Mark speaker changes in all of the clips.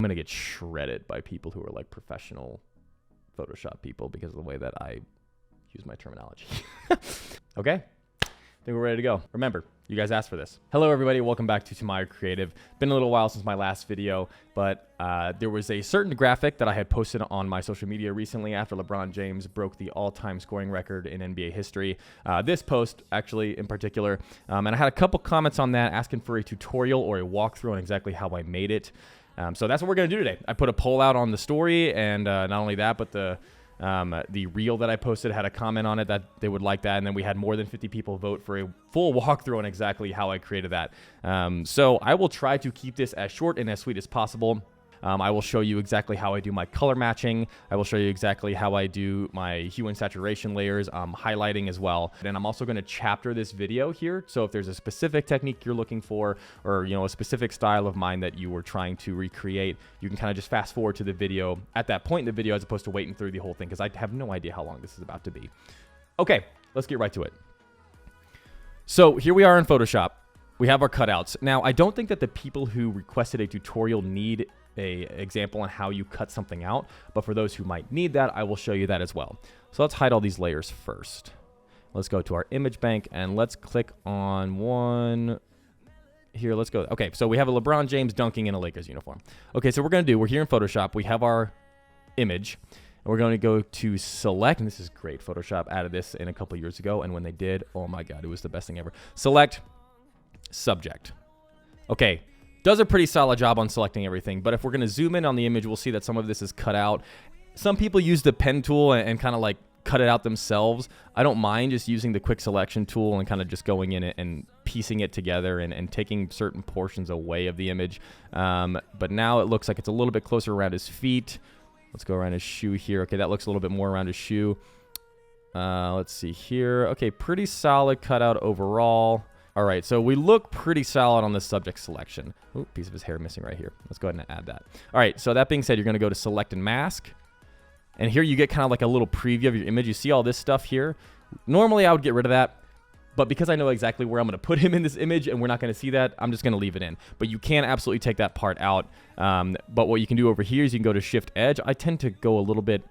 Speaker 1: I'm going to get shredded by people who are like professional Photoshop people because of the way that I use my terminology. Okay, I think we're ready to go. Remember, you guys asked for this. Hello, everybody. Welcome back to Tomorrow Creative. Been a little while since my last video, but there was a certain graphic that I had posted on my social media recently after LeBron James broke the all-time scoring record in NBA history. This post, actually, in particular, and I had a couple comments on that asking for a tutorial or a walkthrough on exactly how I made it. So that's what we're going to do today. I put a poll out on the story, and not only that, but the reel that I posted had a comment on it that they would like that, and then we had more than 50 people vote for a full walkthrough on exactly how I created that. So I will try to keep this as short and as sweet as possible. I will show you exactly how I do my color matching. I will show you exactly how I do my hue and saturation layers, highlighting as well. And I'm also going to chapter this video here. So if there's a specific technique you're looking for, or a specific style of mine that you were trying to recreate, you can kind of just fast forward to the video at that point in the video as opposed to waiting through the whole thing, because I have no idea how long this is about to be. Okay, let's get right to it. So here we are in Photoshop. We have our cutouts. Now, I don't think that the people who requested a tutorial need an example on how you cut something out, but for those who might need that, I will show you that as well. So let's hide all these layers first. Let's go to our image bank and let's click on one here. Let's go. Okay, so we have a LeBron James dunking in a Lakers uniform. Okay, so we're here in Photoshop. We have our image. And we're going to go to select, and this is great. Photoshop added this in a couple years ago, and when they did, oh my God, it was the best thing ever. Select subject. Okay. Does a pretty solid job on selecting everything, but if we're going to zoom in on the image, we'll see that some of this is cut out. Some people use the pen tool and kind of like cut it out themselves. I don't mind just using the quick selection tool and kind of just going in and piecing it together and taking certain portions away of the image. But now it looks like it's a little bit closer around his feet. Let's go around his shoe here. Okay, that looks a little bit more around his shoe. Let's see here. Okay, pretty solid cutout overall. All right, so we look pretty solid on the subject selection. Ooh, piece of his hair missing right here. Let's go ahead and add that. All right, so that being said, you're going to go to select and mask. And here you get kind of like a little preview of your image. You see all this stuff here. Normally, I would get rid of that. But because I know exactly where I'm going to put him in this image and we're not going to see that, I'm just going to leave it in. But you can absolutely take that part out. But what you can do over here is you can go to Shift Edge. I tend to go a little bit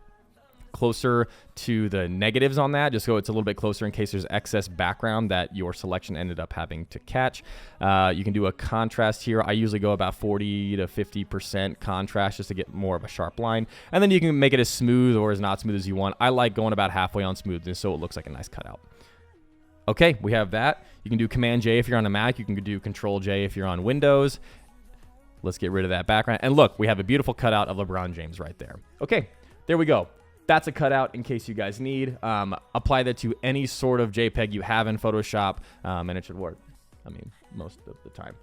Speaker 1: closer to the negatives on that, just so it's a little bit closer in case there's excess background that your selection ended up having to catch. You can do a contrast here. I usually go about 40 to 50% contrast just to get more of a sharp line. And then you can make it as smooth or as not smooth as you want. I like going about halfway on smoothness so it looks like a nice cutout. Okay, we have that. You can do Command J if you're on a Mac. You can do Control J if you're on Windows. Let's get rid of that background. And look, we have a beautiful cutout of LeBron James right there. Okay, there we go. That's a cutout in case you guys need. Apply that to any sort of JPEG you have in Photoshop, and it should work. I mean, most of the time.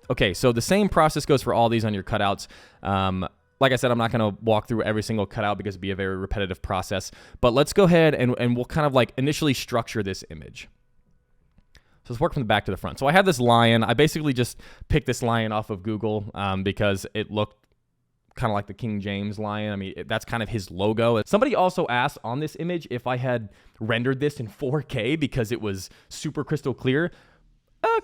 Speaker 1: Okay, so the same process goes for all these on your cutouts. Like I said, I'm not going to walk through every single cutout because it'd be a very repetitive process. But let's go ahead and we'll kind of like initially structure this image. So let's work from the back to the front. So I have this lion. I basically just picked this lion off of Google because it looked kind of like the King James lion. I mean, that's kind of his logo. Somebody also asked on this image if I had rendered this in 4K because it was super crystal clear.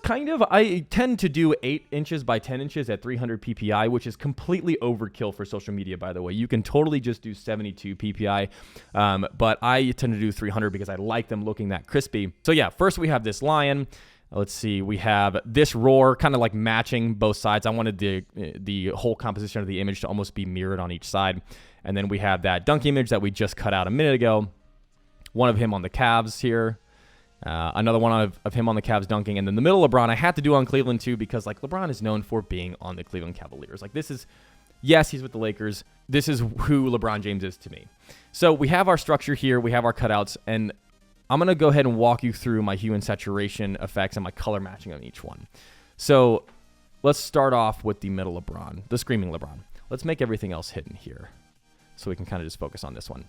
Speaker 1: Kind of. I tend to do 8 inches by 10 inches at 300 PPI, which is completely overkill for social media, by the way. You can totally just do 72 PPI, but I tend to do 300 because I like them looking that crispy. So yeah, first we have this lion. Let's see, we have this roar kind of like matching both sides. I wanted the whole composition of the image to almost be mirrored on each side. And then we have that dunk image that we just cut out a minute ago. One of him on the Cavs here. Another one of him on the Cavs dunking. And then the middle LeBron I had to do on Cleveland too because like LeBron is known for being on the Cleveland Cavaliers. Like this is, yes, he's with the Lakers. This is who LeBron James is to me. So we have our structure here. We have our cutouts. And I'm going to go ahead and walk you through my hue and saturation effects and my color matching on each one. So let's start off with the middle LeBron, the screaming LeBron. Let's make everything else hidden here so we can kind of just focus on this one.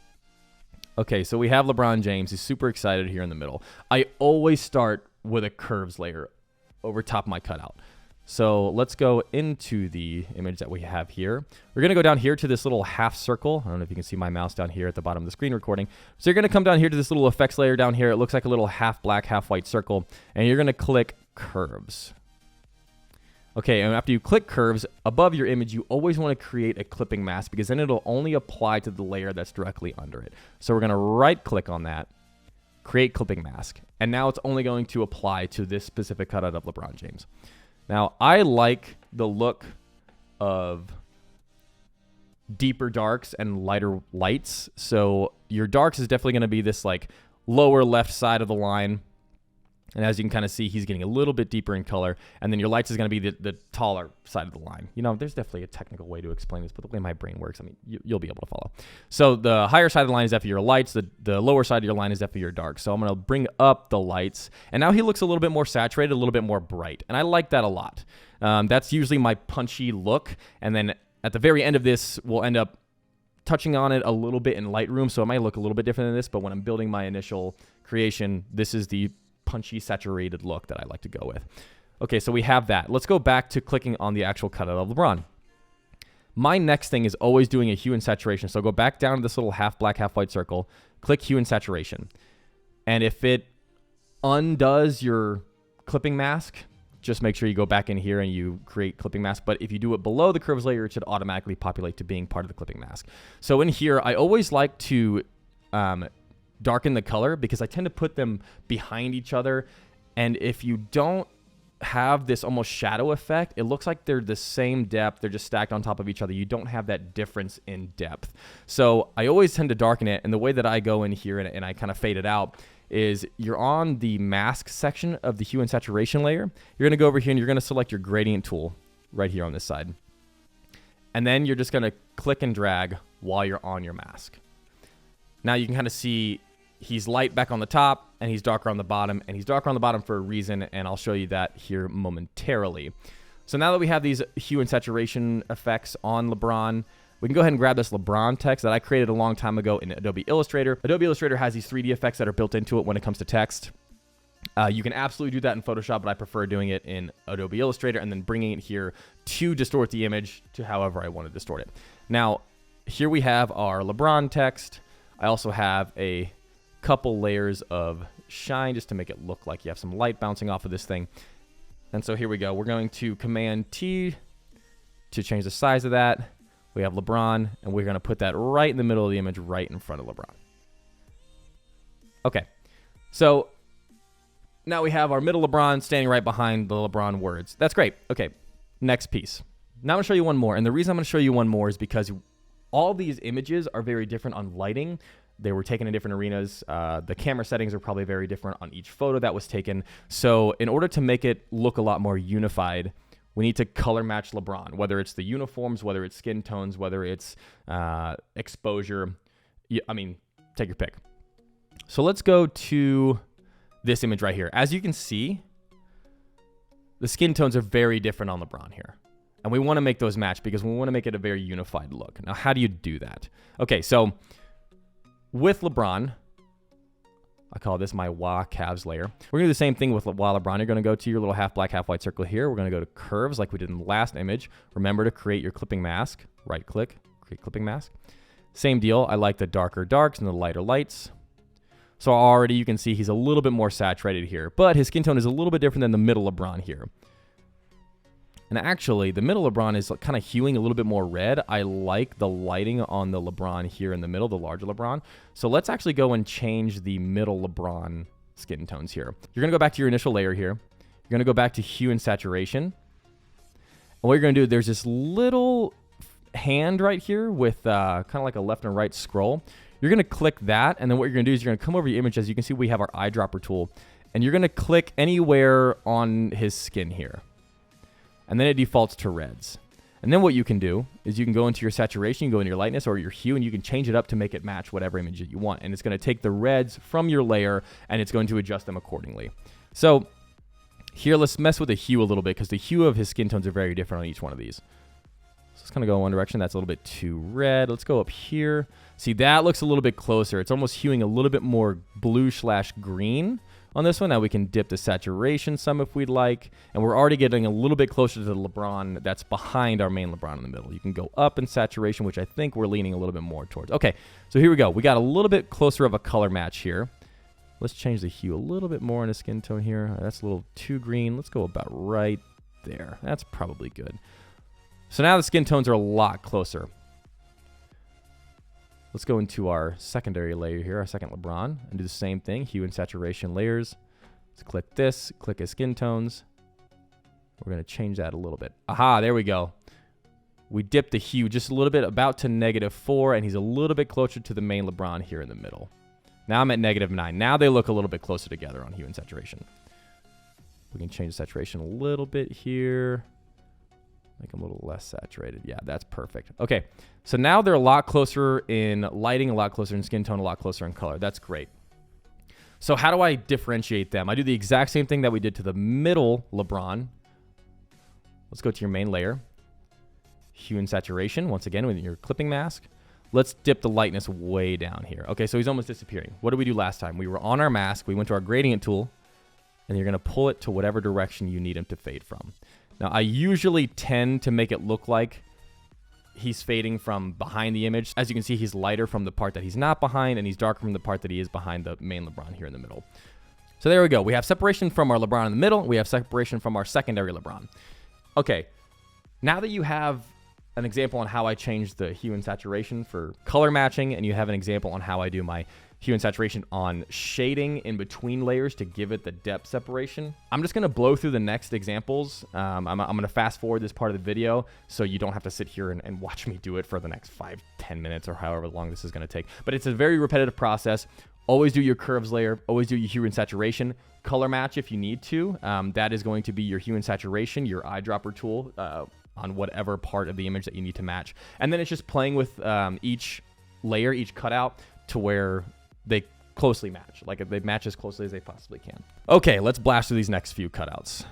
Speaker 1: Okay, so we have LeBron James. He's super excited here in the middle. I always start with a curves layer over top of my cutout. So let's go into the image that we have here. We're going to go down here to this little half circle. I don't know if you can see my mouse down here at the bottom of the screen recording. So you're going to come down here to this little effects layer down here. It looks like a little half black, half white circle. And you're going to click curves. Okay, and after you click curves above your image, you always want to create a clipping mask because then it'll only apply to the layer that's directly under it. So we're going to right click on that, create clipping mask. And now it's only going to apply to this specific cutout of LeBron James. Now, I like the look of deeper darks and lighter lights. So your darks is definitely going to be this like lower left side of the line. And as you can kind of see, he's getting a little bit deeper in color. And then your lights is going to be the taller side of the line. You know, there's definitely a technical way to explain this, but the way my brain works, I mean, you'll be able to follow. So the higher side of the line is definitely your lights. The lower side of your line is definitely your darks. So I'm going to bring up the lights. And now he looks a little bit more saturated, a little bit more bright. And I like that a lot. That's usually my punchy look. And then at the very end of this, we'll end up touching on it a little bit in Lightroom. So it might look a little bit different than this, but when I'm building my initial creation, this is the punchy, saturated look that I like to go with. Okay, so we have that. Let's go back to clicking on the actual cutout of LeBron. My next thing is always doing a hue and saturation. So go back down to this little half black, half white circle, click hue and saturation. And if it undoes your clipping mask, just make sure you go back in here and you create clipping mask. But if you do it below the curves layer, it should automatically populate to being part of the clipping mask. So in here, I always like to darken the color because I tend to put them behind each other. And if you don't have this almost shadow effect, it looks like they're the same depth. They're just stacked on top of each other. You don't have that difference in depth. So I always tend to darken it. And the way that I go in here and I kind of fade it out is you're on the mask section of the hue and saturation layer. You're going to go over here and you're going to select your gradient tool right here on this side. And then you're just going to click and drag while you're on your mask. Now you can kind of see he's light back on the top and he's darker on the bottom, and he's darker on the bottom for a reason, and I'll show you that here momentarily. So now that we have these hue and saturation effects on LeBron, we can go ahead and grab this LeBron text that I created a long time ago in Adobe Illustrator. Adobe Illustrator has these 3D effects that are built into it when it comes to text. You can absolutely do that in Photoshop, but I prefer doing it in Adobe Illustrator and then bringing it here to distort the image to however I want to distort it. Now, here we have our LeBron text. I also have a couple layers of shine just to make it look like you have some light bouncing off of this thing. And so here we go. We're going to Command T to change the size of that. We have LeBron, and we're going to put that right in the middle of the image, right in front of LeBron. Okay, so now we have our middle LeBron standing right behind the LeBron words. That's great. Okay, next piece. Now I'm going to show you one more, and the reason I'm going to show you one more is because all these images are very different on lighting. They were taken in different arenas. The camera settings are probably very different on each photo that was taken. So in order to make it look a lot more unified, we need to color match LeBron, whether it's the uniforms, whether it's skin tones, whether it's exposure. I mean, take your pick. So let's go to this image right here. As you can see, the skin tones are very different on LeBron here. And we want to make those match because we want to make it a very unified look. Now, how do you do that? Okay, so with LeBron, I call this my Wah Cavs layer. We're going to do the same thing with Wah LeBron. You're going to go to your little half black, half white circle here. We're going to go to curves like we did in the last image. Remember to create your clipping mask. Right click, create clipping mask. Same deal. I like the darker darks and the lighter lights. So already you can see he's a little bit more saturated here, but his skin tone is a little bit different than the middle LeBron here. And actually, the middle LeBron is kind of hueing a little bit more red. I like the lighting on the LeBron here in the middle, the larger LeBron. So let's actually go and change the middle LeBron skin tones here. You're going to go back to your initial layer here. You're going to go back to hue and saturation. And what you're going to do, there's this little hand right here with kind of like a left and right scroll. You're going to click that, and then what you're going to do is you're going to come over your image. As you can see, we have our eyedropper tool, and you're going to click anywhere on his skin here. And then it defaults to reds. And then what you can do is you can go into your saturation, you can go into your lightness or your hue, and you can change it up to make it match whatever image that you want. And it's going to take the reds from your layer, and it's going to adjust them accordingly. So here, let's mess with the hue a little bit because the hue of his skin tones are very different on each one of these. So it's going to go in one direction. That's a little bit too red. Let's go up here. See, that looks a little bit closer. It's almost hueing a little bit more blue/green. On this one, now we can dip the saturation some if we'd like, and we're already getting a little bit closer to the LeBron that's behind our main LeBron in the middle. You can go up in saturation, which I think we're leaning a little bit more towards. Okay, so here we go. We got a little bit closer of a color match here. Let's change the hue a little bit more in the skin tone here. That's a little too green. Let's go about right there. That's probably good. So now the skin tones are a lot closer. Let's go into our secondary layer here, our second LeBron, and do the same thing. Hue and saturation layers. Let's click this, click his skin tones. We're going to change that a little bit. Aha, there we go. We dipped the hue just a little bit, about to -4, and he's a little bit closer to the main LeBron here in the middle. Now I'm at -9. Now they look a little bit closer together on hue and saturation. We can change the saturation a little bit here. Make them a little less saturated. Yeah, that's perfect. Okay, so now they're a lot closer in lighting, a lot closer in skin tone, a lot closer in color. That's great. So how do I differentiate them? I do the exact same thing that we did to the middle LeBron. Let's go to your main layer. Hue and saturation, once again, with your clipping mask. Let's dip the lightness way down here. Okay, so he's almost disappearing. What did we do last time? We were on our mask. We went to our gradient tool, and you're going to pull it to whatever direction you need him to fade from. Now, I usually tend to make it look like he's fading from behind the image. As you can see, he's lighter from the part that he's not behind, and he's darker from the part that he is behind the main LeBron here in the middle. So there we go. We have separation from our LeBron in the middle. We have separation from our secondary LeBron. Okay, now that you have an example on how I change the hue and saturation for color matching, and you have an example on how I do my hue and saturation on shading in between layers to give it the depth separation, I'm just going to blow through the next examples. I'm going to fast forward this part of the video so you don't have to sit here and watch me do it for the next 5-10 minutes or however long this is going to take. But it's a very repetitive process. Always do your curves layer, always do your hue and saturation, color match if you need to. That is going to be your hue and saturation, your eyedropper tool, on whatever part of the image that you need to match. And then it's just playing with each layer, each cutout, to where they closely match. Like they match as closely as they possibly can. Okay, let's blast through these next few cutouts.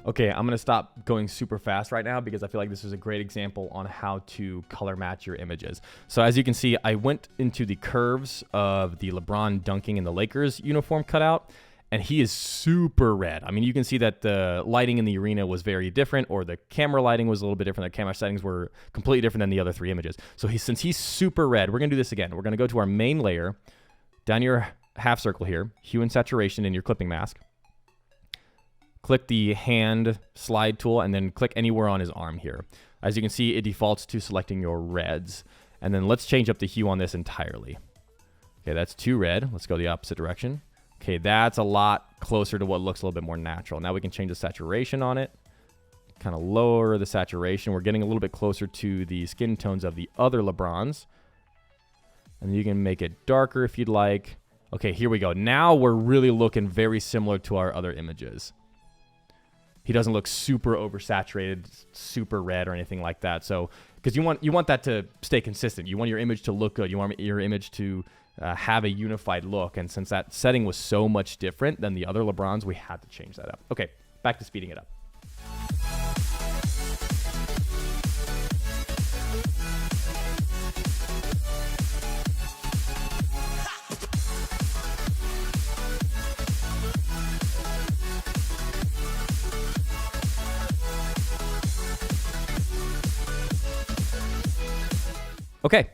Speaker 1: Okay, I'm going to stop going super fast right now because I feel like this is a great example on how to color match your images. So as you can see, I went into the curves of the LeBron dunking in the Lakers uniform cutout, and he is super red. I mean, you can see that the lighting in the arena was very different, or the camera lighting was a little bit different. The camera settings were completely different than the other 3 images. So since he's super red, we're going to do this again. We're going to go to our main layer, down your half circle here, hue and saturation in your clipping mask. Click the hand slide tool and then click anywhere on his arm here. As you can see, it defaults to selecting your reds. And then let's change up the hue on this entirely. Okay, that's too red. Let's go the opposite direction. Okay, that's a lot closer to what looks a little bit more natural. Now we can change the saturation on it. Kind of lower the saturation. We're getting a little bit closer to the skin tones of the other LeBrons. And you can make it darker if you'd like. Okay, here we go. Now we're really looking very similar to our other images. He doesn't look super oversaturated, super red or anything like that. So, because you want that to stay consistent. You want your image to look good. You want your image to have a unified look. And since that setting was so much different than the other LeBrons, we had to change that up. Okay, back to speeding it up. Okay,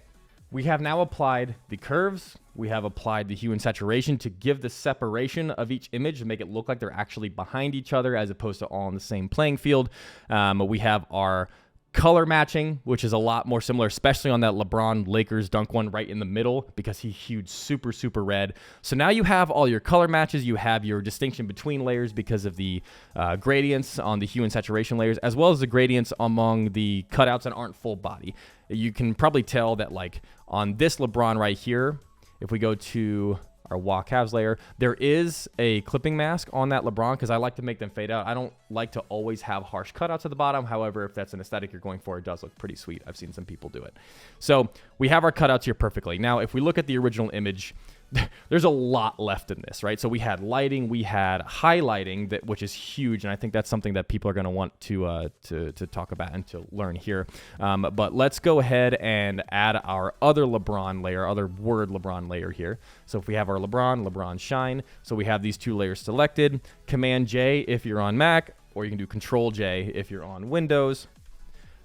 Speaker 1: we have now applied the curves. We have applied the hue and saturation to give the separation of each image to make it look like they're actually behind each other as opposed to all on the same playing field. We have our color matching, which is a lot more similar, especially on that LeBron Lakers dunk one right in the middle because he hued super, super red. So now you have all your color matches. You have your distinction between layers because of the gradients on the hue and saturation layers, as well as the gradients among the cutouts that aren't full body. You can probably tell that like on this LeBron right here, if we go to our walk halves layer, there is a clipping mask on that LeBron because I like to make them fade out. I don't like to always have harsh cutouts at the bottom. However, if that's an aesthetic you're going for, it does look pretty sweet. I've seen some people do it. So we have our cutouts here perfectly. Now, if we look at the original image, there's a lot left in this, right? So we had lighting, we had highlighting, which is huge, and I think that's something that people are going to want to talk about and to learn here. But let's go ahead and add our other LeBron layer, other word LeBron layer here. So if we have our LeBron shine, so we have these 2 layers selected. Command J if you're on Mac, or you can do Control J if you're on Windows.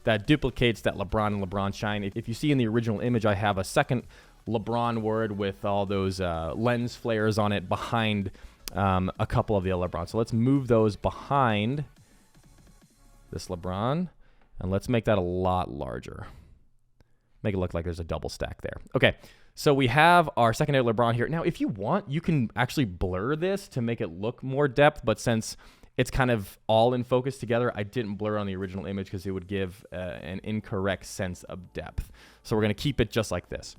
Speaker 1: That duplicates that LeBron and LeBron shine. If you see in the original image, I have a second LeBron word with all those lens flares on it behind a couple of the other LeBron. So let's move those behind this LeBron, and let's make that a lot larger. Make it look like there's a double stack there. Okay, so we have our secondary LeBron here. Now, if you want, you can actually blur this to make it look more depth, but since it's kind of all in focus together, I didn't blur on the original image because it would give an incorrect sense of depth. So we're going to keep it just like this.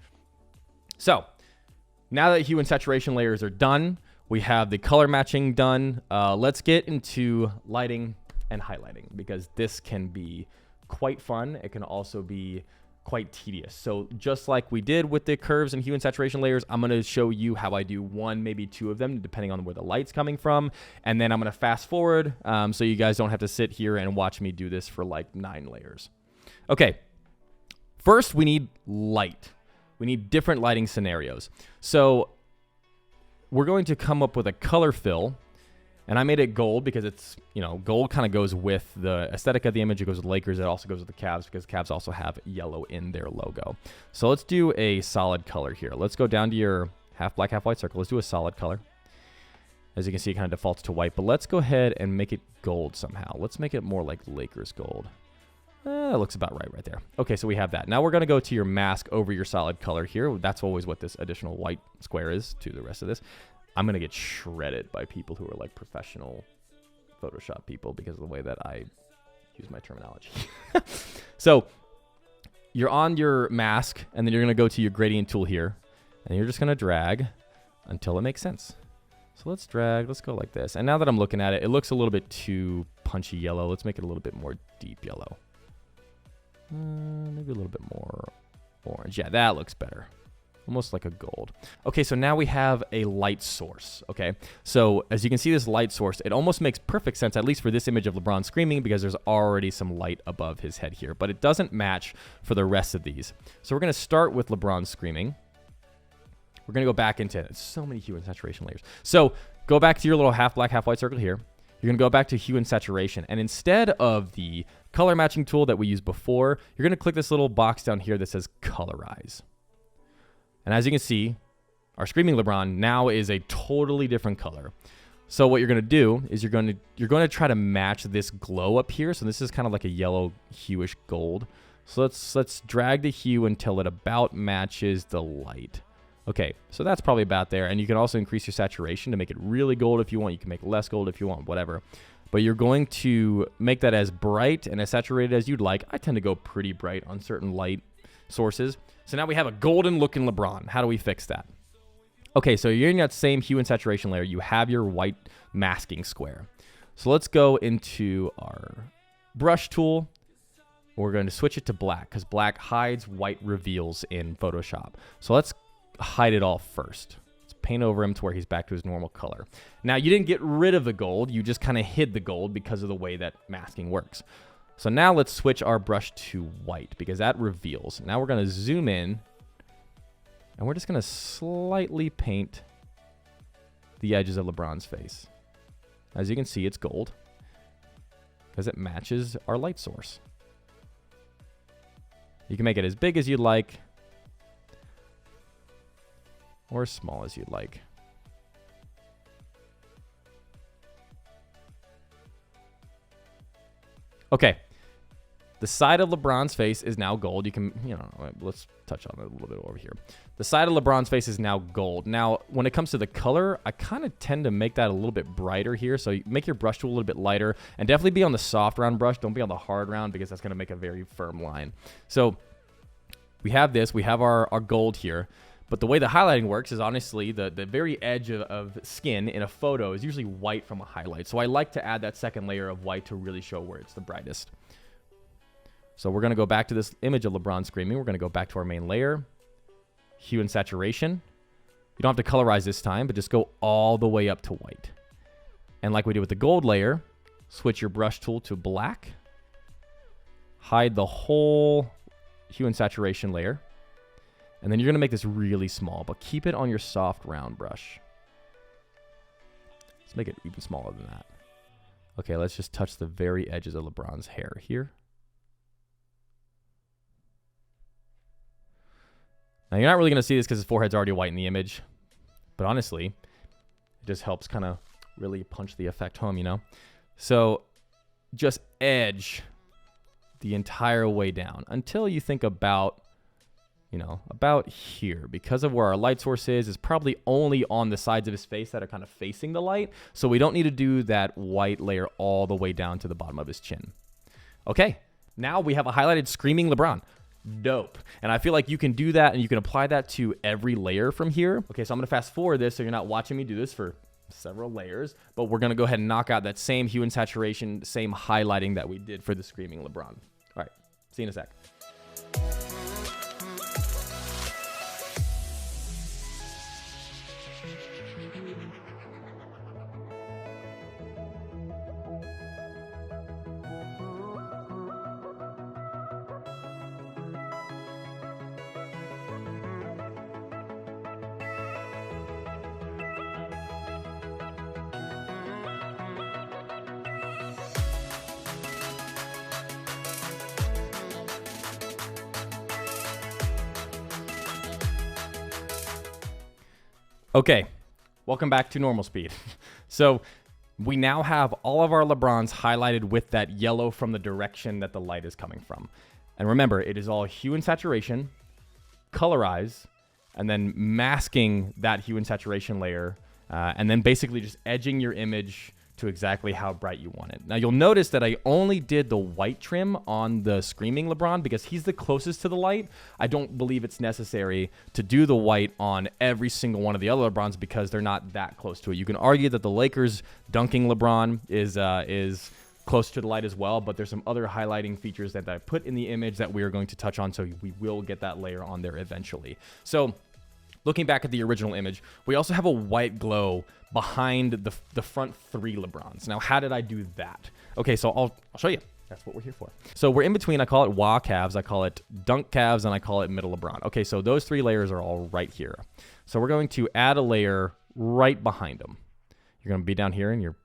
Speaker 1: So now that hue and saturation layers are done, we have the color matching done. Let's get into lighting and highlighting, because this can be quite fun. It can also be quite tedious. So just like we did with the curves and hue and saturation layers, I'm going to show you how I do one, maybe two of them, depending on where the light's coming from. And then I'm going to fast forward so you guys don't have to sit here and watch me do this for like 9 layers. Okay, first we need light. We need different lighting scenarios. So we're going to come up with a color fill. And I made it gold because it's, gold kind of goes with the aesthetic of the image. It goes with Lakers. It also goes with the Cavs because Cavs also have yellow in their logo. So let's do a solid color here. Let's go down to your half black, half white circle. Let's do a solid color. As you can see, it kind of defaults to white. But let's go ahead and make it gold somehow. Let's make it more like Lakers gold. That looks about right there. Okay, so we have that. Now we're going to go to your mask over your solid color here. That's always what this additional white square is to the rest of this. I'm going to get shredded by people who are like professional Photoshop people because of the way that I use my terminology. So you're on your mask, and then you're going to go to your gradient tool here, and you're just going to drag until it makes sense. So let's drag. Let's go like this. And now that I'm looking at it, it looks a little bit too punchy yellow. Let's make it a little bit more deep yellow. Maybe a little bit more orange. Yeah, that looks better. Almost like a gold. Okay, so now we have a light source, okay? So as you can see, this light source, it almost makes perfect sense, at least for this image of LeBron screaming, because there's already some light above his head here, but it doesn't match for the rest of these. So we're gonna start with LeBron screaming. We're gonna go back into so many hue and saturation layers. So go back to your little half black, half white circle here. You're gonna go back to hue and saturation, and instead of the color matching tool that we used before, you're gonna click this little box down here that says colorize. And as you can see, our screaming LeBron now is a totally different color. So what you're going to do is you're going to try to match this glow up here. So this is kind of like a yellow hue-ish gold. So let's drag the hue until it about matches the light. Okay, so that's probably about there. And you can also increase your saturation to make it really gold if you want. You can make less gold if you want, whatever. But you're going to make that as bright and as saturated as you'd like. I tend to go pretty bright on certain light sources. So now we have a golden looking LeBron. How do we fix that? Okay, so you're in that same hue and saturation layer. You have your white masking square. So let's go into our brush tool. We're going to switch it to black because black hides, white reveals in Photoshop. So let's hide it all first. Let's paint over him to where he's back to his normal color. Now, you didn't get rid of the gold. You just kind of hid the gold because of the way that masking works. So now let's switch our brush to white because that reveals. Now we're going to zoom in, and we're just going to slightly paint the edges of LeBron's face. As you can see, it's gold because it matches our light source. You can make it as big as you'd like or as small as you'd like. Okay, the side of LeBron's face is now gold. You can, let's touch on it a little bit over here. The side of LeBron's face is now gold. Now, when it comes to the color, I kind of tend to make that a little bit brighter here. So you make your brush tool a little bit lighter and definitely be on the soft round brush. Don't be on the hard round because that's going to make a very firm line. So we have this, we have our gold here. But the way the highlighting works is honestly the very edge of skin in a photo is usually white from a highlight. So I like to add that second layer of white to really show where it's the brightest. So we're going to go back to this image of LeBron screaming. We're going to go back to our main layer, hue and saturation. You don't have to colorize this time, but just go all the way up to white. And like we did with the gold layer, switch your brush tool to black. Hide the whole hue and saturation layer. And then you're going to make this really small, but keep it on your soft round brush. Let's make it even smaller than that. Okay, let's just touch the very edges of LeBron's hair here. Now, you're not really going to see this because his forehead's already white in the image. But honestly, it just helps kind of really punch the effect home, you know? So just edge the entire way down until you think about, you know, about here. Because of where our light source is probably only on the sides of his face that are kind of facing the light. So we don't need to do that white layer all the way down to the bottom of his chin. Okay, now we have a highlighted screaming LeBron. Dope. And I feel like you can do that and you can apply that to every layer from here. Okay, so I'm going to fast forward this so you're not watching me do this for several layers, but we're going to go ahead and knock out that same hue and saturation, same highlighting that we did for the screaming LeBron. All right, see you in a sec. Okay, welcome back to normal speed. So we now have all of our LeBrons highlighted with that yellow from the direction that the light is coming from. And remember, it is all hue and saturation, colorize, and then masking that hue and saturation layer, and then basically just edging your image to exactly how bright you want it. Now you'll notice that I only did the white trim on the screaming LeBron because he's the closest to the light. I don't believe it's necessary to do the white on every single one of the other LeBrons because they're not that close to it. You can argue that the Lakers dunking LeBron is close to the light as well, but there's some other highlighting features that I put in the image that we are going to touch on, so we will get that layer on there eventually. So looking back at the original image, we also have a white glow behind the front three LeBrons. Now, how did I do that? Okay, so I'll show you. That's what we're here for. So we're in between. I call it wah calves, I call it dunk calves, and I call it middle LeBron. Okay, so those three layers are all right here. So we're going to add a layer right behind them. You're going to be down here in your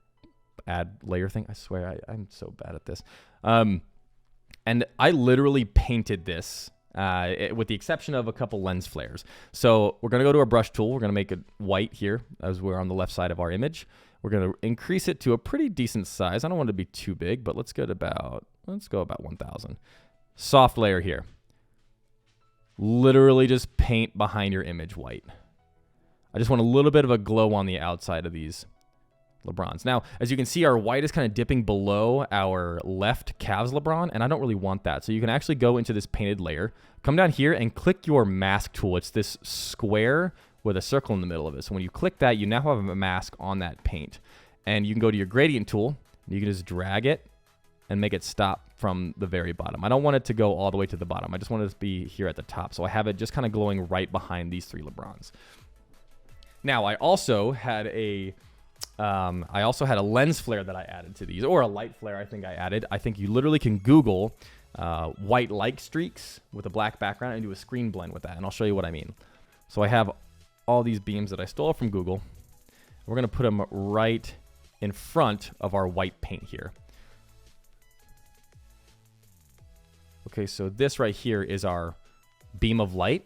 Speaker 1: add layer thing. I swear, I'm so bad at this. And I literally painted this with the exception of a couple lens flares. So we're going to go to our brush tool. We're going to make it white here as we're on the left side of our image. We're going to increase it to a pretty decent size. I don't want it to be too big, but let's go about 1,000. Soft layer here. Literally just paint behind your image white. I just want a little bit of a glow on the outside of these LeBrons. Now, as you can see, our white is kind of dipping below our left calves LeBron, and I don't really want that. So you can actually go into this painted layer, come down here and click your mask tool. It's this square with a circle in the middle of it. So when you click that, you now have a mask on that paint. And you can go to your gradient tool, and you can just drag it and make it stop from the very bottom. I don't want it to go all the way to the bottom. I just want it to be here at the top. So I have it just kind of glowing right behind these three LeBrons. Now, I also had a lens flare that I added to these, or a light flare I think I added. I think you literally can Google white light streaks with a black background and do a screen blend with that, and I'll show you what I mean. So I have all these beams that I stole from Google. We're going to put them right in front of our white paint here. Okay, so this right here is our beam of light,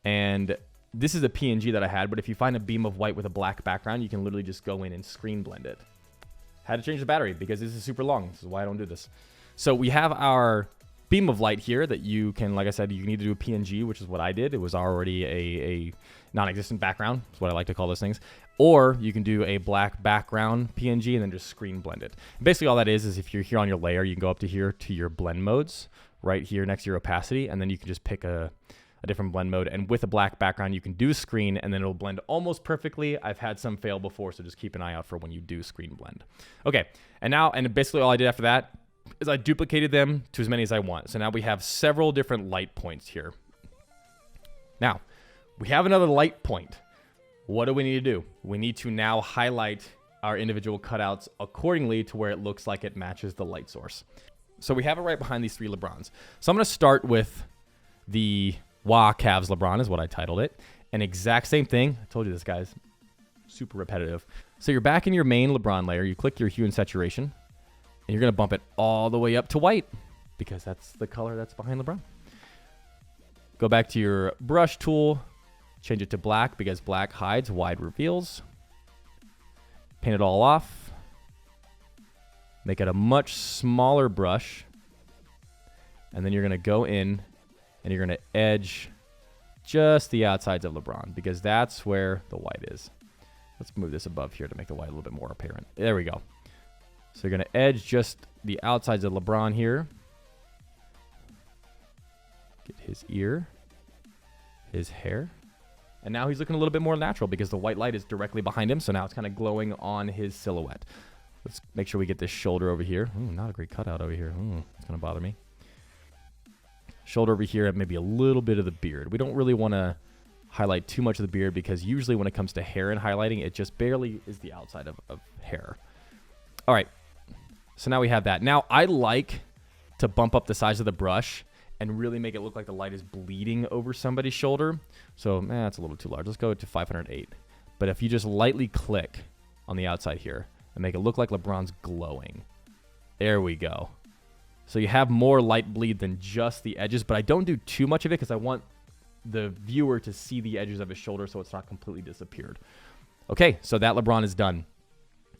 Speaker 1: and this is a PNG that I had, but if you find a beam of white with a black background, you can literally just go in and screen blend it. Had to change the battery because this is super long. This is why I don't do this. So we have our beam of light here that you can, like I said, you can either do a PNG, which is what I did. It was already a non-existent background. That's what I like to call those things. Or you can do a black background PNG and then just screen blend it. And basically all that is if you're here on your layer, you can go up to here to your blend modes right here next to your opacity, and then you can just pick a different blend mode, and with a black background you can do screen and then it'll blend almost perfectly. I've had some fail before, so just keep an eye out for when you do screen blend. Okay, and basically all I did after that is I duplicated them to as many as I want. So now we have several different light points here. Now we have another light point. What do we need to do? We need to now highlight our individual cutouts accordingly to where it looks like it matches the light source. So we have it right behind these three LeBrons. So I'm going to start with the Wah Calves LeBron is what I titled it. An exact same thing. I told you this, guys. Super repetitive. So you're back in your main LeBron layer. You click your hue and saturation, and you're going to bump it all the way up to white because that's the color that's behind LeBron. Go back to your brush tool, change it to black because black hides, wide reveals. Paint it all off. Make it a much smaller brush. And then you're going to go in and you're going to edge just the outsides of LeBron because that's where the white is. Let's move this above here to make the white a little bit more apparent. There we go. So you're going to edge just the outsides of LeBron here. Get his ear, his hair. And now he's looking a little bit more natural because the white light is directly behind him. So now it's kind of glowing on his silhouette. Let's make sure we get this shoulder over here. Ooh, not a great cutout over here. It's going to bother me. Shoulder over here and maybe a little bit of the beard. We don't really want to highlight too much of the beard because usually when it comes to hair and highlighting, it just barely is the outside of hair. All right. So now we have that. Now I like to bump up the size of the brush and really make it look like the light is bleeding over somebody's shoulder. So, that's a little too large. Let's go to 508. But if you just lightly click on the outside here and make it look like LeBron's glowing. There we go. So you have more light bleed than just the edges, but I don't do too much of it because I want the viewer to see the edges of his shoulder so it's not completely disappeared. Okay, so that LeBron is done.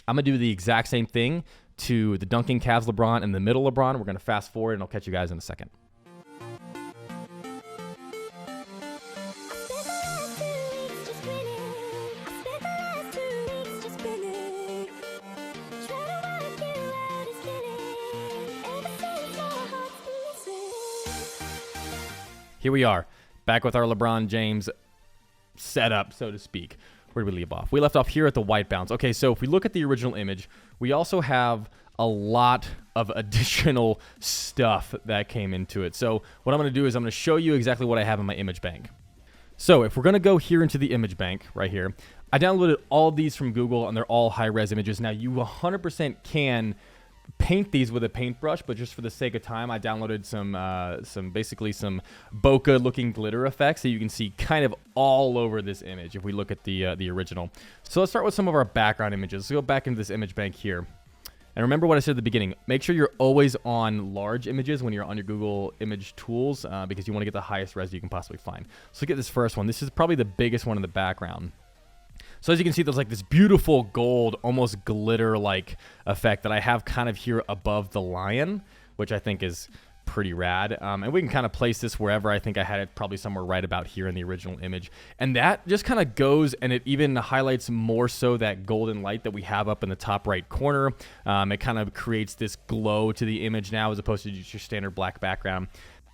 Speaker 1: I'm going to do the exact same thing to the dunking calves LeBron and the middle LeBron. We're going to fast forward and I'll catch you guys in a second. Here we are, back with our LeBron James setup, so to speak. Where did we leave off? We left off here at the white bounce. Okay, so if we look at the original image, we also have a lot of additional stuff that came into it. So what I'm going to do is I'm going to show you exactly what I have in my image bank. So if we're going to go here into the image bank right here, I downloaded all of these from Google, and they're all high-res images. Now, you 100% can paint these with a paintbrush, but just for the sake of time, I downloaded some basically some bokeh looking glitter effects that you can see kind of all over this image if we look at the original. So let's start with some of our background images. Let's go back into this image bank here. And remember what I said at the beginning, make sure you're always on large images when you're on your Google image tools because you want to get the highest res you can possibly find. So look at this first one. This is probably the biggest one in the background. So as you can see, there's like this beautiful gold, almost glitter-like effect that I have kind of here above the lion, which I think is pretty rad. And we can kind of place this wherever. I think I had it probably somewhere right about here in the original image. And that just kind of goes, and it even highlights more so that golden light that we have up in the top right corner. It kind of creates this glow to the image now as opposed to just your standard black background.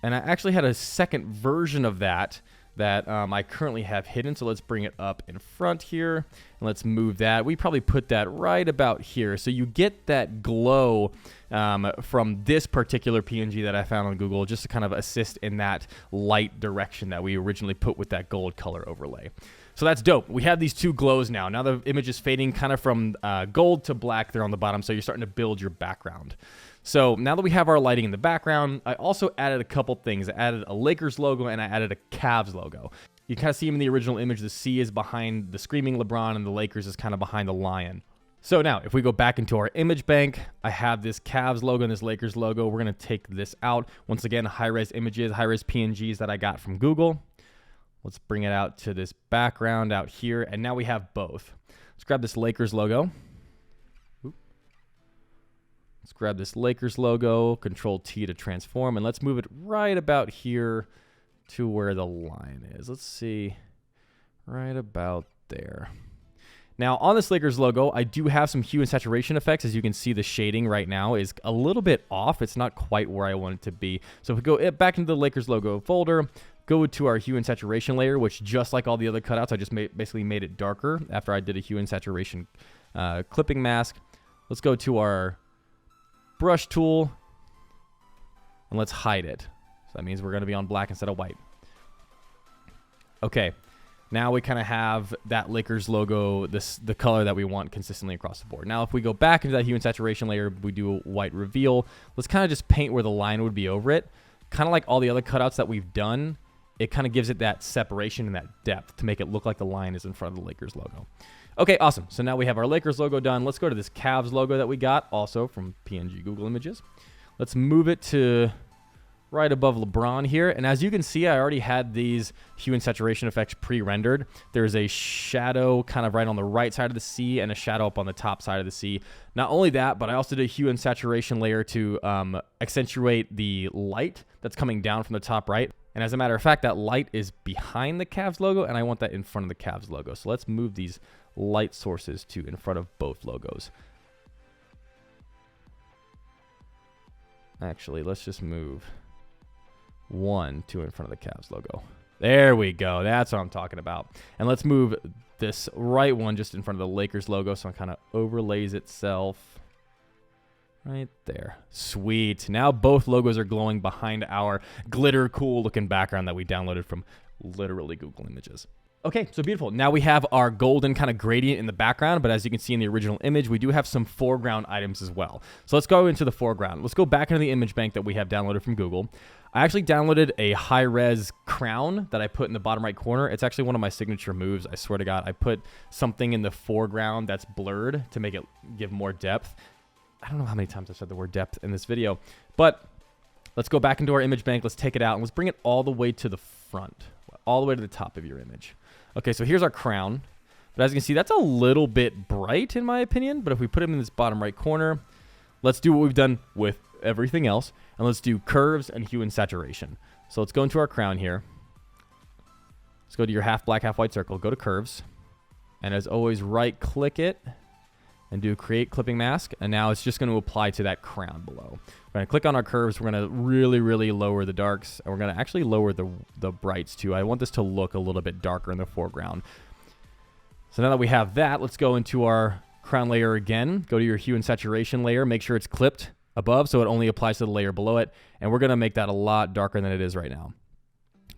Speaker 1: And I actually had a second version of that I currently have hidden. So let's bring it up in front here and let's move that. We probably put that right about here. So you get that glow from this particular PNG that I found on Google just to kind of assist in that light direction that we originally put with that gold color overlay. So that's dope. We have these two glows now. Now the image is fading kind of from gold to black there on the bottom. So you're starting to build your background. So now that we have our lighting in the background, I also added a couple things. I added a Lakers logo and I added a Cavs logo. You kind of see him in the original image. The C is behind the screaming LeBron and the Lakers is kind of behind the lion. So now if we go back into our image bank, I have this Cavs logo and this Lakers logo. We're going to take this out. Once again, high-res images, high-res PNGs that I got from Google. Let's bring it out to this background out here. And now we have both. Let's grab this Lakers logo. Let's grab this Lakers logo, Control T to transform, and let's move it right about here to where the line is. Let's see, right about there. Now, on this Lakers logo, I do have some hue and saturation effects. As you can see, the shading right now is a little bit off. It's not quite where I want it to be. So if we go back into the Lakers logo folder, go to our hue and saturation layer, which just like all the other cutouts, I just basically made it darker after I did a hue and saturation clipping mask. Let's go to our brush tool and let's hide it. So that means we're going to be on black instead of white. Okay, now we kind of have that Lakers logo, the color that we want consistently across the board. Now if we go back into that hue and saturation layer, we do a white reveal. Let's kind of just paint where the line would be over it. Kind of like all the other cutouts that we've done, it kind of gives it that separation and that depth to make it look like the line is in front of the Lakers logo. Okay, awesome. So now we have our Lakers logo done. Let's go to this Cavs logo that we got also from PNG Google Images. Let's move it to right above LeBron here. And as you can see, I already had these hue and saturation effects pre-rendered. There's a shadow kind of right on the right side of the sea and a shadow up on the top side of the sea. Not only that, but I also did a hue and saturation layer to accentuate the light that's coming down from the top right. And as a matter of fact, that light is behind the Cavs logo, and I want that in front of the Cavs logo. So let's move these light sources to in front of both logos. Actually, let's just move one to in front of the Cavs logo. There we go. That's what I'm talking about. And let's move this right one just in front of the Lakers logo so it kind of overlays itself right there. Sweet. Now both logos are glowing behind our glitter cool looking background that we downloaded from literally Google Images. Okay, so beautiful. Now we have our golden kind of gradient in the background, but as you can see in the original image, we do have some foreground items as well. So let's go into the foreground. Let's go back into the image bank that we have downloaded from Google. I actually downloaded a high-res crown that I put in the bottom right corner. It's actually one of my signature moves. I swear to God, I put something in the foreground that's blurred to make it give more depth. I don't know how many times I've said the word depth in this video, but let's go back into our image bank. Let's take it out and let's bring it all the way to the front, all the way to the top of your image. Okay, so here's our crown. But as you can see, that's a little bit bright in my opinion. But if we put him in this bottom right corner, let's do what we've done with everything else. And let's do curves and hue and saturation. So let's go into our crown here. Let's go to your half black, half white circle. Go to curves. And as always, right click it and do create clipping mask. And now it's just going to apply to that crown below. We're going to click on our curves. We're going to really lower the darks. And we're going to actually lower the brights too. I want this to look a little bit darker in the foreground. So now that we have that, let's go into our crown layer again. Go to your hue and saturation layer. Make sure it's clipped above so it only applies to the layer below it. And we're going to make that a lot darker than it is right now.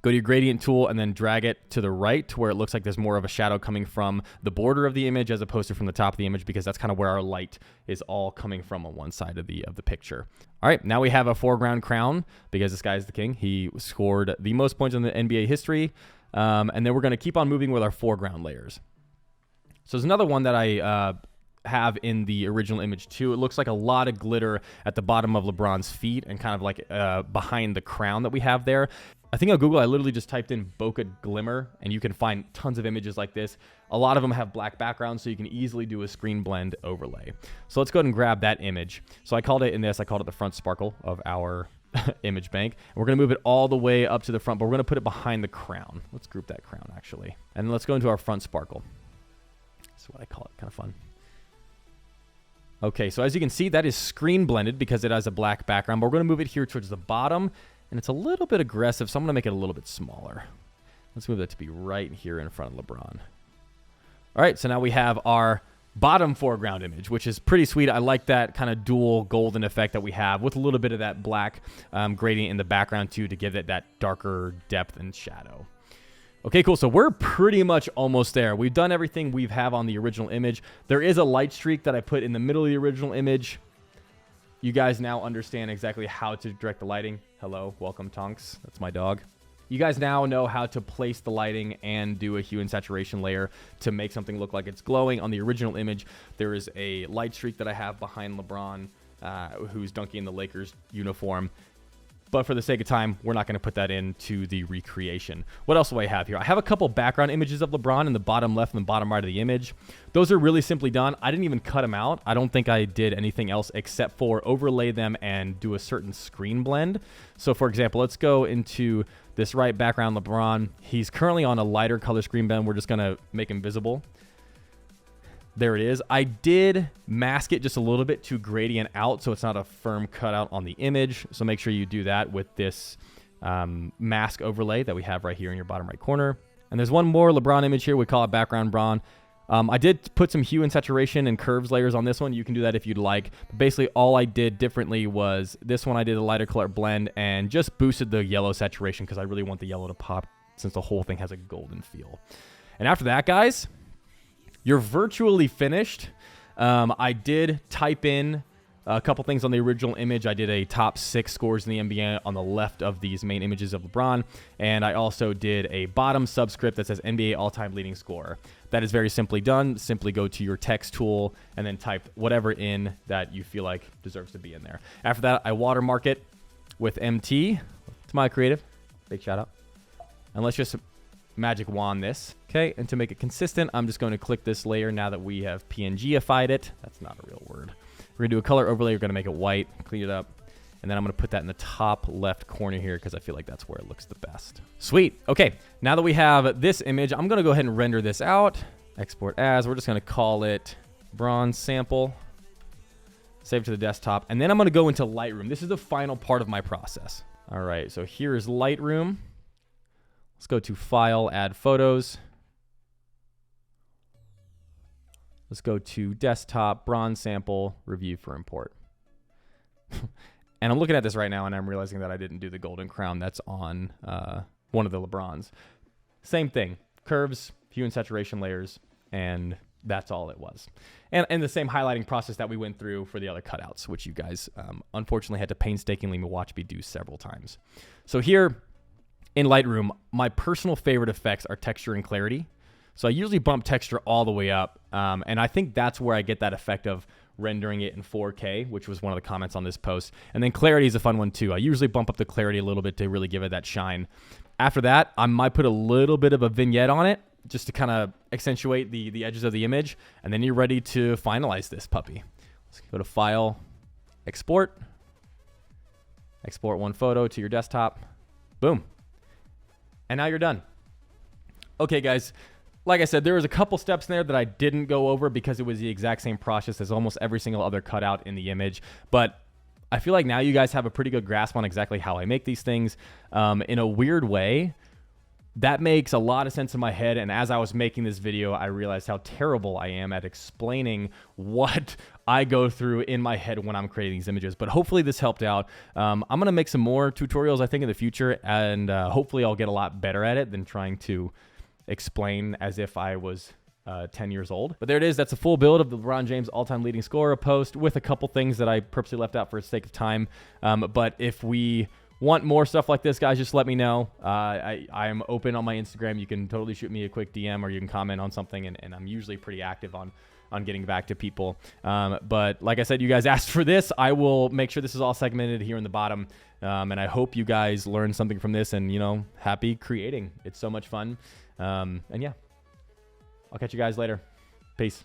Speaker 1: Go to your gradient tool and then drag it to the right to where it looks like there's more of a shadow coming from the border of the image as opposed to from the top of the image, because that's kind of where our light is all coming from on one side of the picture. All right, now we have a foreground crown because this guy is the king. He scored the most points in the NBA history. And then we're going to keep on moving with our foreground layers. So there's another one that I have in the original image too. It looks like a lot of glitter at the bottom of LeBron's feet and kind of like behind the crown that we have there. I think on Google, I literally just typed in bokeh glimmer, and you can find tons of images like this. A lot of them have black backgrounds, so you can easily do a screen blend overlay. So let's go ahead and grab that image. So I called it the front sparkle of our image bank. And we're going to move it all the way up to the front, but we're going to put it behind the crown. Let's group that crown, actually. And let's go into our front sparkle. That's what I call it. Kind of fun. Okay, so as you can see, that is screen blended because it has a black background, but we're going to move it here towards the bottom. And it's a little bit aggressive, so I'm going to make it a little bit smaller. Let's move that to be right here in front of LeBron. All right, so now we have our bottom foreground image, which is pretty sweet. I like that kind of dual golden effect that we have with a little bit of that black gradient in the background too to give it that darker depth and shadow. Okay, cool. So we're pretty much almost there. We've done everything we have on the original image. There is a light streak that I put in the middle of the original image. You guys now understand exactly how to direct the lighting. Hello, welcome Tonks. That's my dog. You guys now know how to place the lighting and do a hue and saturation layer to make something look like it's glowing. On the original image, there is a light streak that I have behind LeBron, who's dunking in the Lakers uniform. But for the sake of time, we're not going to put that into the recreation. What else do I have here? I have a couple background images of LeBron in the bottom left and the bottom right of the image. Those are really simply done. I didn't even cut them out. I don't think I did anything else except for overlay them and do a certain screen blend. So for example, let's go into this right background LeBron. He's currently on a lighter color screen blend. We're just going to make him visible. There it is. I did mask it just a little bit to gradient out so it's not a firm cutout on the image. So make sure you do that with this mask overlay that we have right here in your bottom right corner. And there's one more LeBron image here. We call it background Bron. I did put some hue and saturation and curves layers on this one. You can do that if you'd like. But basically, all I did differently was this one I did a lighter color blend and just boosted the yellow saturation because I really want the yellow to pop since the whole thing has a golden feel. And after that, guys, you're virtually finished. I did type in A couple things on the original image. I did a top 6 scores in the NBA on the left of these main images of LeBron. And I also did a bottom subscript that says NBA all-time leading scorer. That is very simply done. Simply go to your text tool and then type whatever in that you feel like deserves to be in there. After that, I watermark it with MT. To my creative. Big shout out. And let's just magic wand this. Okay, and to make it consistent, I'm just going to click this layer now that we have PNG-ified it. That's not a real word. We're going to do a color overlay. We're going to make it white, clean it up. And then I'm going to put that in the top left corner here because I feel like that's where it looks the best. Sweet. Okay, now that we have this image, I'm going to go ahead and render this out. Export as. We're just going to call it bronze sample. Save to the desktop. And then I'm going to go into Lightroom. This is the final part of my process. All right, so here is Lightroom. Let's go to File, Add Photos. Let's go to Desktop, Bronze Sample, Review for Import. And I'm looking at this right now, and I'm realizing that I didn't do the golden crown that's on one of the LeBrons. Same thing. Curves, hue and saturation layers, and that's all it was. And the same highlighting process that we went through for the other cutouts, which you guys unfortunately had to painstakingly watch me do several times. So here in Lightroom, my personal favorite effects are texture and clarity. So I usually bump texture all the way up, and I think that's where I get that effect of rendering it in 4K, which was one of the comments on this post. And then clarity is a fun one too. I usually bump up the clarity a little bit to really give it that shine. After that, I might put a little bit of a vignette on it just to kind of accentuate the edges of the image, and then you're ready to finalize this puppy. Let's go to File, Export. Export one photo to your desktop. Boom. And now you're done. Okay, guys. Like I said, there was a couple steps in there that I didn't go over because it was the exact same process as almost every single other cutout in the image. But I feel like now you guys have a pretty good grasp on exactly how I make these things. In a weird way, that makes a lot of sense in my head. And as I was making this video, I realized how terrible I am at explaining what I go through in my head when I'm creating these images. But hopefully this helped out. I'm going to make some more tutorials, I think, in the future. And hopefully I'll get a lot better at it than trying to explain as if I was 10 years old. But there it is. That's a full build of the LeBron James all-time leading scorer post with a couple things that I purposely left out for the sake of time. But if we want more stuff like this, guys, just let me know. I am open on my Instagram. You can totally shoot me a quick DM or you can comment on something, and I'm usually pretty active on getting back to people. But like I said, you guys asked for this. I will make sure this is all segmented here in the bottom. And I hope you guys learned something from this and, you know, happy creating. It's so much fun. And yeah, I'll catch you guys later. Peace.